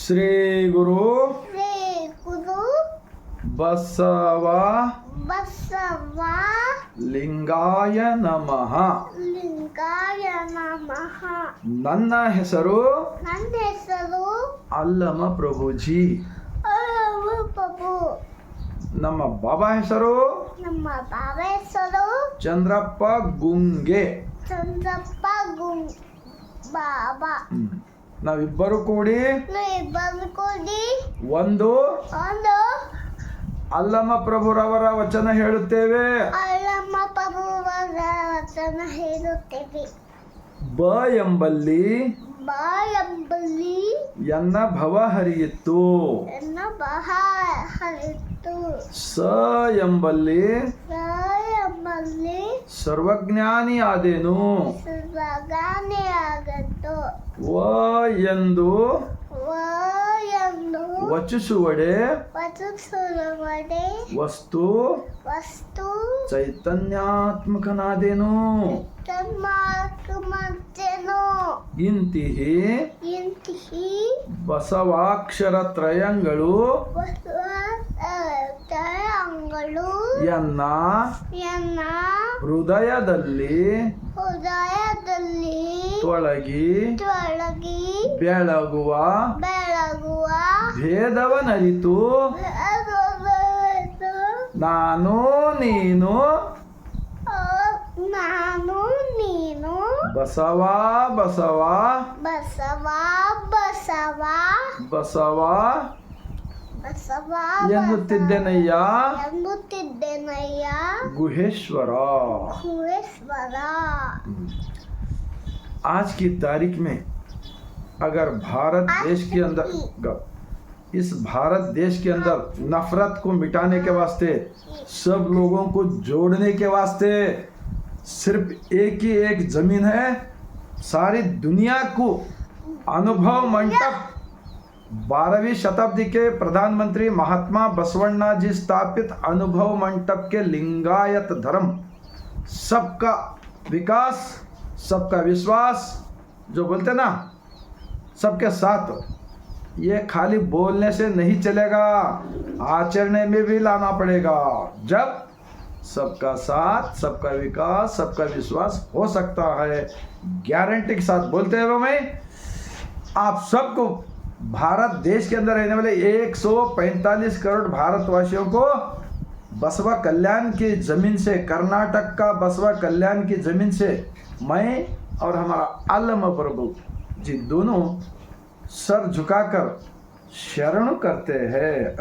ಶ್ರೀ ಗುರು ಶ್ರೀ ಗುರು ಬಸವ ಬಸವ ಲಿಂಗಾಯ ನಮಃ. ಲಿಂಗಾಯ ನಮಃ. ನನ್ನ ಹೆಸರು ನನ್ನ ಹೆಸರು ಅಲ್ಲಮ ಪ್ರಭುಜಿ. ಪ್ರಭು. ನಮ್ಮ ಬಾಬಾ ಹೆಸರು ನಮ್ಮ ಬಾಬಾ ಹೆಸರು ಚಂದ್ರಪ್ಪ ಗುಂಗೆ. ಚಂದ್ರಪ್ಪ ಬಾಬಾ. ನಾವಿಬ್ಬರು ಕೂಡಿ ಇಬ್ಬರು ಕೂಡಿ ಒಂದು ಒಂದು ಅಲ್ಲಮ ಪ್ರಭುರವರ ವಚನ ಹೇಳುತ್ತೇವೆ. ಅಲ್ಲಮ್ಮ ಪ್ರಭುವರ ವಚನ ಹೇಳುತ್ತೇವೆ. ಬ ಎಂಬಲ್ಲಿ ಬ ಎಂಬಲ್ಲಿ ಎನ್ನ ಭವ ಹರಿಯಿತ್ತು. ಎನ್ನ ಬಹ ಹರಿತು. ಸ ಎಂಬಲ್ಲಿ ಸ ಎಂಬಲ್ಲಿ ಸರ್ವಜ್ಞಾನಿ ಆದೇನು. ಸರ್ವಗಾನೆ ಆಗತ್ತು. ವ ಎಂದು ವ ಎಂದು ವಚಿಸುವಡೆ ವಚಿಸುವಡೆ ವಸ್ತು ವಸ್ತು ಚೈತನ್ಯಾತ್ಮಕನಾದೇನು. ತನ್ಮಾತ್ಮತ್ತೇನೋ ಇಂತಿಹಿ ಇಂತಿಹಿ ಬಸವಾಕ್ಷರ ತ್ರಯಗಳು ತರಂಗಳು ಎನ್ನ ಎನ್ನ ಹೃದಯದಲ್ಲಿ ಹೃದಯದಲ್ಲಿ ತೊಳಗಿ ತೊಳಗಿ ಬೆಳಗುವ ಬೆಳಗುವ ಭೇದವನರಿತು ನಾನು ನೀನು ನಾನು ನೀನು ಬಸವ ಬಸವ ಬಸವ ಬಸವ ಬಸವ ಬಸವ ಎನ್ನುತ್ತಿದ್ದೆನಯ್ಯ ಎಂಬುತ್ತಿದ್ದೇನಯ್ಯ गुहेश्वर. ಗುಹೇಶ್ವರ. आज की तारीख में अगर भारत देश के अंदर इस भारत देश के अंदर नफरत को मिटाने के वास्ते सब लोगों को जोड़ने के वास्ते सिर्फ एक ही एक जमीन है. सारी दुनिया को अनुभव मंडप 12वीं शताब्दी के प्रधानमंत्री महात्मा बसवण्णा जी स्थापित अनुभव मंडप के लिंगायत धर्म सबका विकास सबका विश्वास जो बोलते ना सबके साथ, ये खाली बोलने से नहीं चलेगा, आचरण में भी लाना पड़ेगा. जब सबका साथ सबका विकास सबका विश्वास हो सकता है. गारंटी के साथ बोलते हैं मैं आप सबको भारत देश के अंदर रहने वाले 145 करोड़ भारतवासियों को बसवा कल्याण की ज़मीन से, कर्नाटक का बसवा कल्याण की ज़मीन से मैं और हमारा अल्लम प्रभु जी दोनों सर झुकाकर शरणु करते हैं.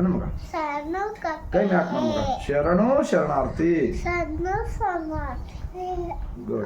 शरणु करते कई में आत्मा होगा शरणु शरणार्थी. शरणु शरणार्थी. गुड.